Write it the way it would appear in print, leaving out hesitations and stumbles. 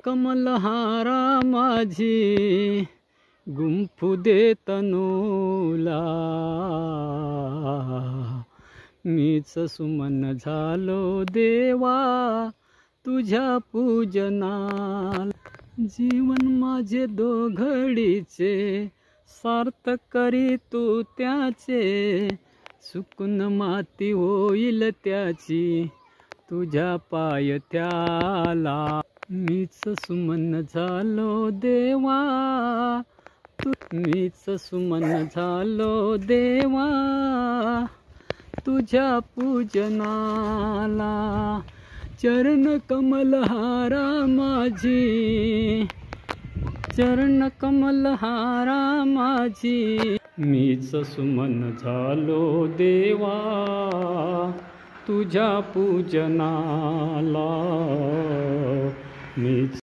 कमलहारा माझी गुंफू दे तनूला, मीच सुमन झालो देवा तुझ्या पूजनाला। जीवन माझे दोघडीचे सार्थ करी तू त्याचे, सुकून माती होईल त्याची तुझ्या पायथ्याला। मीच सुमन झालो देवा मीच सुमन झालो देवा तुझ्या पूजनाला। चरण कमलहारा माझी, चरण कमलहारा माझी, मीच सुमन झालो देवा तुझ्या पूजनाला। मीच